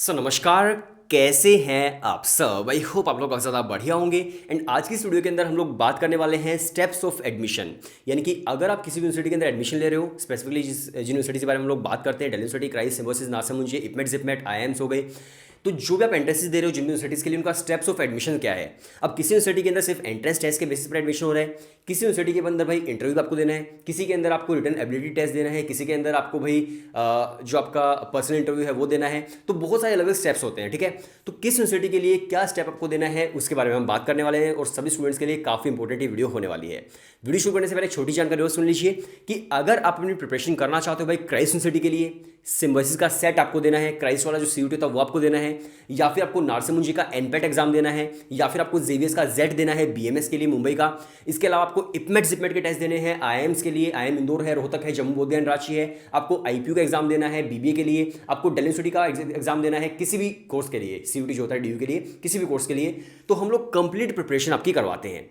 नमस्कार। कैसे हैं आप सब? आई होप आप लोग बहुत ज़्यादा बढ़िया होंगे। एंड आज की इस वीडियो के अंदर हम लोग बात करने वाले हैं स्टेप्स ऑफ एडमिशन। यानी कि अगर आप किसी भी यूनिवर्सिटी के अंदर एडमिशन ले रहे हो, स्पेसिफिकली जिन यूनिवर्सिटी के बारे में हम लोग बात करते हैं, दिल्ली यूनिवर्सिटी, क्राइस्ट, सिम्बोसिस, नासामुंजी, इपमेट, जिपमेट, आईआईएम्स हो गए। तो जो भी आप एंट्रेंसेस दे रहे हो जिन यूनिवर्सिटीज़ के लिए, उनका स्टेप्स ऑफ एडमिशन क्या है। अब किसी यूनिवर्सिटी के अंदर सिर्फ एंट्रेंस टेस्ट के बेसिस पर एडमिशन हो रहा है, किसी यूनिवर्सिटी के अंदर भाई इंटरव्यू आपको देना है, किसी के अंदर आपको रिटन एबिलिटी टेस्ट देना है, किसी के अंदर आपको भाई जो आपका पर्सनल इंटरव्यू है वो देना है। तो बहुत सारे अलग अलग स्टेप्स होते हैं, ठीक है। तो किस यूनिवर्सिटी के लिए क्या स्टेप आपको देना है उसके बारे में हम बात करने वाले हैं, और सभी स्टूडेंट्स के लिए काफ़ी इंपॉर्टेंट वीडियो होने वाली है। वीडियो शुरू करने से पहले छोटी जानकारी और सुन लीजिए कि अगर आप अपनी प्रिपरेशन करना चाहते हो भाई क्राइस्ट यूनिवर्सिटी के लिए, सिम्बोसिस का सेट आपको देना है, क्राइस्ट वाला जो सीयूटी होता है वो आपको देना है, या फिर आपको नारसिमुंजी का एनपेट एग्जाम देना है, या फिर आपको जेवीएस का जेड देना है बीएमएस के लिए मुंबई का। इसके अलावा आपको इपमेट जिपमेट के टेस्ट देने हैं, आईएम्स के लिए आईएम इंदौर है, रोहतक है, जम्मू बोधगया रांची है, आपको आईपीयू का एग्जाम देना है बीबीए के लिए, आपको दिल्ली यूनिवर्सिटी का एग्जाम देना है किसी भी कोर्स के लिए, सीयूटी जो होता है डीयू के लिए, किसी भी कोर्स के लिए। तो हम लोग कंप्लीट प्रिपरेशन आपकी करवाते हैं।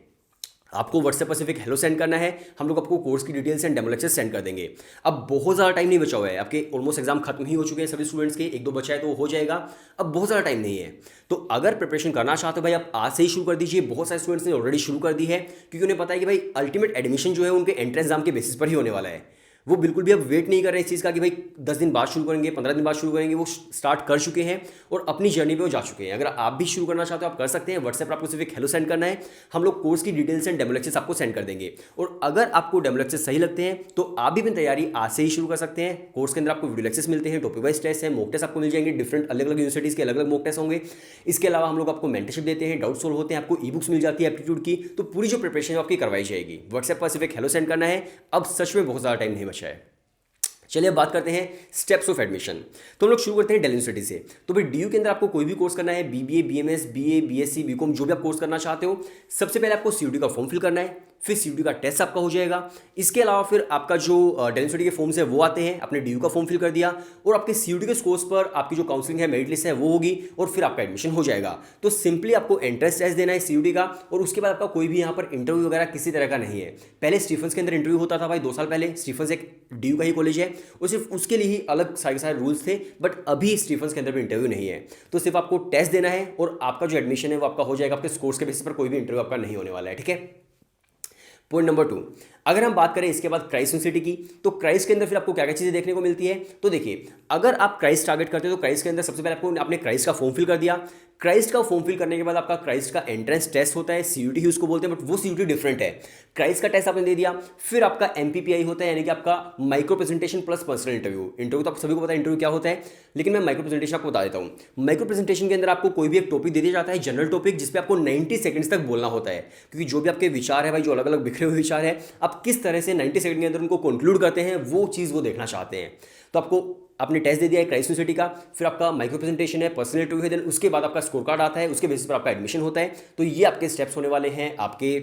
आपको व्हाट्सएप पर सिर्फ एक हेलो सेंड करना है, हम लोग आपको कोर्स की details and demo lectures send कर देंगे। अब बहुत ज़्यादा टाइम नहीं बचा हुआ है, आपके ऑलमोस्ट एग्जाम खत्म ही हो चुके हैं सभी स्टूडेंट्स के, एक दो बचा है तो हो जाएगा। अब बहुत ज़्यादा टाइम नहीं है, तो अगर प्रिपरेशन करना चाहते हो भाई आप आज से ही शुरू कर दीजिए। बहुत सारे स्टूडेंट्स ने ऑलरेडी शुरू कर दी है, क्योंकि उन्हें पता है कि भाई अल्टीमेट एडमिशन जो है उनके एंट्रेंस एग्जाम के बेसिस पर ही होने वाला है। वो बिल्कुल भी अब वेट नहीं कर रहे इस चीज़ का कि भाई 10 दिन बाद शुरू करेंगे, 15 दिन बाद शुरू करेंगे। वो स्टार्ट कर चुके हैं और अपनी जर्नी पे वो जा चुके हैं। अगर आप भी शुरू करना चाहते हो आप कर सकते हैं। व्हाट्सएप पर आपको सिर्फ एक हेलो सेंड करना है, हम लोग कोर्स की डिटेल्स एंड डेमो लेक्चर्स आपको सेंड कर देंगे। और अगर आपको डेमो लेक्चर्स सही लगते हैं तो आप भी अपनी तैयारी आज से ही शुरू कर सकते हैं। कोर्स के अंदर आपको वीडियो लेक्चर्स मिलते हैं, टॉपिक वाइज टेस्ट है, मॉक टेस्ट आपको मिल जाएंगे, डिफरेंट अलग अलग यूनिवर्सिटीज़ के अलग अलग मॉक टेस्ट होंगे। इसके अलावा हम लोग आपको मेंटरशिप देते हैं, डाउट सोल्व होते हैं, आपको ई बुक्स मिल जाती है एप्टीट्यूड की। तो पूरी जो प्रिपरेशन है आपकी करवाई जाएगी। व्हाट्सएप पर सिर्फ एक हेलो सेंड करना है। अब सच में बहुत ज़्यादा टाइम नहीं बचा है। चलिए अब बात करते हैं स्टेप्स ऑफ एडमिशन। तो हम लोग शुरू करते हैं दिल्ली यूनिवर्सिटी से। तो भाई डीयू के अंदर आपको कोई भी कोर्स करना है, BBA, BMS, BA, BSc, BCom, जो भी आप कोर्स करना चाहते हो, सबसे पहले आपको सीयूटी का फॉर्म फिल करना है, फिर सीयूटी का टेस्ट आपका हो जाएगा। इसके अलावा फिर आपका जो दिल्ली यूनिवर्सिटी के फॉर्म्स है वो आते हैं, आपने डीयू का फॉर्म फिल कर दिया और आपके सीयूटी के स्कोर्स पर आपकी जो काउंसलिंग है, मेरिट लिस्ट है वो होगी और फिर आपका एडमिशन हो जाएगा। तो सिंपली आपको एंट्रेंस टेस्ट देना है सीयूटी का, और उसके बाद आपका कोई भी यहाँ पर इंटरव्यू वगैरह किसी तरह का नहीं है। पहले स्टीफंस के अंदर इंटरव्यू होता था भाई, 2 साल पहले। स्टीफंस एक डीयू का ही कॉलेज है और सिर्फ उसके लिए ही अलग सारे रूल्स थे, बट अभी स्टीफंस के अंदर भी इंटरव्यू नहीं है। तो सिर्फ आपको टेस्ट देना है और आपका जो एडमिशन है वो आपका हो जाएगा। आपके स्कोर्स के बेसिस पर कोई भी इंटरव्यू आपका नहीं होने वाला है, ठीक है। पॉइंट नंबर 2, अगर हम बात करें इसके बाद क्राइस्ट यूनिवर्सिटी की, तो क्राइस्ट के अंदर फिर आपको क्या क्या चीज़ें देखने को मिलती है। तो देखिए, अगर आप क्राइस्ट टारगेट करते हो तो क्राइस्ट के अंदर सबसे पहले आपको आपने क्राइस्ट का फॉर्म फिल कर दिया। क्राइस्ट का फॉर्म फिल करने के बाद आपका क्राइस्ट का एंट्रेंस टेस्ट होता है, सीयूटी ही उसको बोलते हैं, बट वो सीयूटी डिफरेंट है। क्राइस्ट का टेस्ट आपने दे दिया, फिर आपका एमपीपीआई होता है, यानी कि आपका micro presentation plus personal interview. Interview तो आप सभी को पता है इंटरव्यू क्या होता है, लेकिन मैं माइक्रो प्रेजेंटेशन आपको बता देता हूँ। माइक्रो प्रेजेंटेशन के अंदर आपको कोई भी एक टॉपिक दे दिया जाता है, जनरल टॉपिक, जिसपे आपको 90 सेकंड्स तक बोलना होता है। क्योंकि जो भी आपके विचार है भाई, जो अलग अलग बिखरे हुए विचार है, आप किस तरह से 90 सेकंड के अंदर उनको कंक्लूड करते हैं, वो चीज़ वो देखना चाहते हैं। तो आपको आपने टेस्ट दे दिया है क्राइस्ट यूनिवर्सिटी का, फिर आपका माइक्रो प्रेजेंटेशन है, पर्सनल इंटरव्यू है, देन उसके बाद आपका स्कोर कार्ड आता है, उसके बेसिस पर आपका एडमिशन होता है। तो ये आपके स्टेप्स होने वाले हैं आपके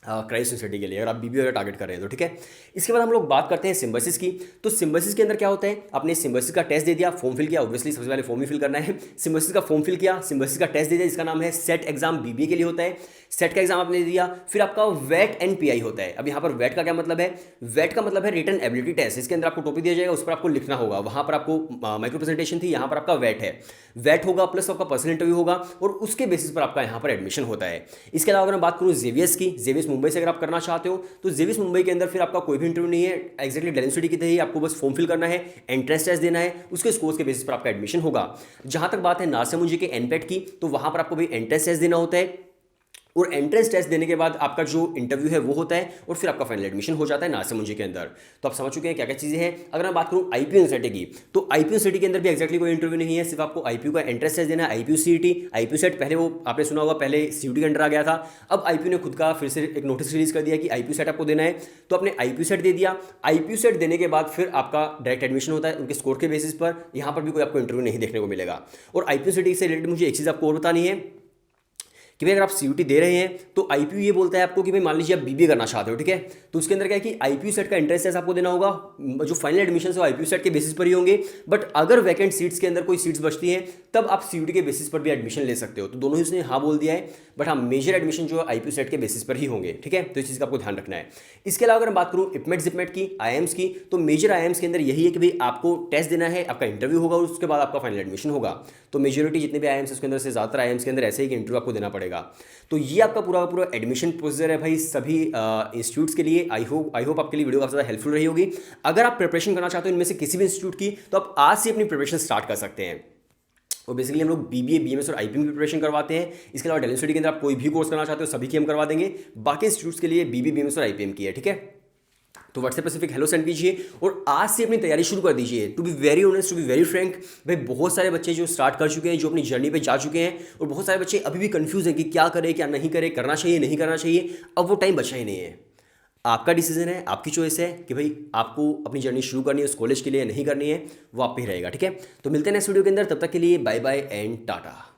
क्राइस्ट यूनिवर्सिटी के लिए, अगर आप बीबीए अगर टारगेट कर रहे हैं तो, ठीक है। इसके बाद हम लोग बात करते हैं सिम्बोसिस की। तो सिम्बोसिस के अंदर क्या होता है, आपने सिम्बोसिस का टेस्ट दे दिया, फॉर्म फिल किया, ऑब्वियसली सबसे पहले फॉर्म ही फिल करना है। सिम्बोसिस का फॉर्म फिल किया, सिम्बोसिस का टेस्ट दे दिया, जिसका नाम है सेट एग्जाम, बीबीए के लिए होता है। सेट का एग्जाम आपने दे दिया, फिर आपका वेट एंड पीआई होता है। अब यहाँ पर वेट का क्या मतलब है, वेट का मतलब है रिटन एबिलिटी टेस्ट। इसके अंदर आपको टॉपिक दिया जाएगा, उस पर आपको लिखना होगा। वहाँ पर आपको माइक्रो प्रेजेंटेशन थी, यहाँ पर आपका वेट है, वेट होगा प्लस आपका पर्सनल इंटरव्यू होगा, और उसके बेसिस पर आपका यहाँ पर एडमिशन होता है। इसके अलावा अगर मैं बात करूँ जेवीएस की, जेवीएस मुंबई से अगर आप करना चाहते हो तो जेवीएस मुंबई के अंदर फिर आपका कोई भी इंटरव्यू नहीं है, एक्जैक्टली दिल्ली यूनिवर्सिटी की तरह ही आपको बस फॉर्म फिल करना है, एंट्रेंस टेस्ट देना है, उसके स्कोर्स के बेसिस पर आपका एडमिशन होगा। जहां तक बात है नारसिमुंजी के एनपेट की, तो वहां पर आपको भी एंट्रेंस टेस्ट देना होता है, और एंट्रेंस टेस्ट देने के बाद आपका जो इंटरव्यू है वो होता है, और फिर आपका फाइनल एडमिशन हो जाता है नारसिमुंजी के अंदर। तो आप समझ चुके हैं क्या क्या चीज़ें हैं। अगर मैं बात करूँ आईपीयू यूनिवर्सिटी की, तो आईपीयू यूनिवर्सिटी के अंदर भी एक्जैक्टली कोई इंटरव्यू नहीं है, सिर्फ आपको आईपीयू का एंट्रेंस टेस्ट देना है। आईपीयू सीईटी, आईपीयू सेट, पहले वो आपने सुना होगा, पहले सीयूटी के अंडर आ गया था। अब आईपीयू ने खुद का फिर से एक नोटिस रिलीज कर दिया कि आईपीयू सेट आपको देना है, तो आपने आईपीयू सेट दे दिया। आईपीयू सेट देने के बाद फिर आपका डायरेक्ट एडमिशन होता है उनके स्कोर के बेसिस पर। यहाँ पर भी कोई आपको इंटरव्यू नहीं देखने को मिलेगा। और आईपीयू सिटी से रिलेटेड मुझे एक चीज़ आपको और बतानी है कि भाई अगर आप सीयूटी दे रहे हैं तो आईपीयू ये बोलता है आपको कि भाई मान लीजिए आप बीबीए करना चाहते हो, ठीक है, तो उसके अंदर क्या है कि आईपीयू सेट का इंट्रेंस टेस्ट आपको देना होगा, जो फाइनल एडमिशन है वो आईपीयू सेट के बेसिस पर ही होंगे, बट अगर वैकेंट सीट्स के अंदर कोई सीट्स बचती हैं तब आप सीयूटी के बेसिस पर भी एडमिशन ले सकते हो। तो दोनों ही उसने हाँ बोल दिया है, बट हाँ मेजर एडमिशन जो है आईपीयू सेट के बेसिस पर ही होंगे, ठीक है, तो इस चीज़ का आपको ध्यान रखना है। इसके अलावा अगर मैं बात करूँ इपमेट जिपमेट की, आईएम्स की, तो मेजर आईएम्स के अंदर यही है कि भाई आपको टेस्ट देना है, आपका इंटरव्यू होगा और उसके बाद आपका फाइनल एडमिशन होगा। तो मेजोरिटी जितने भी आईएम्स उसके अंदर से ज़्यादातर आईएम्स के अंदर ऐसे ही कि इंटरव्यू आपको देना पड़ेगा। तो ये आपका पूरा पूरा एडमिशन प्रोसीजर है भाई सभी इंस्टीट्यूट्स के लिए। आई होप आपके लिए वीडियो काफ़ी ज़्यादा हेल्पफुल रही होगी। अगर आप प्रिपरेशन करना चाहते हो इनमें से किसी भी इंस्टीट्यूट की, तो आप आज से अपनी प्रिपरेशन स्टार्ट कर सकते हैं। और बेसिकली हम लोग बीबीए, बीएमएस और आईपीएम की प्रिपरेशन करवाते हैं। इसके अलावा डेली स्टडी के अंदर आप कोई भी कोर्स करना चाहते हो सभी की हम करवा देंगे। बाकी इंस्टीट्यूट्स के लिए बीबीए, बीएमएस और आईपीएम की है, ठीक है। तो व्हाट्सएप पे सिर्फ एक हेलो सेंड कीजिए और आज से अपनी तैयारी शुरू कर दीजिए। To be very honest, to be very frank, भाई बहुत सारे बच्चे जो स्टार्ट कर चुके हैं, जो अपनी जर्नी पे जा चुके हैं, और बहुत सारे बच्चे अभी भी कंफ्यूज हैं कि क्या करें क्या नहीं करें, करना चाहिए नहीं करना चाहिए। अब वो टाइम बचा ही नहीं है। आपका डिसीजन है, आपकी चॉइस है कि भाई आपको अपनी जर्नी शुरू करनी है उस कॉलेज के लिए नहीं करनी है, वो आप पे ही रहेगा, ठीक है। तो मिलते हैं नेक्स्ट वीडियो के अंदर, तब तक के लिए बाय बाय एंड टाटा।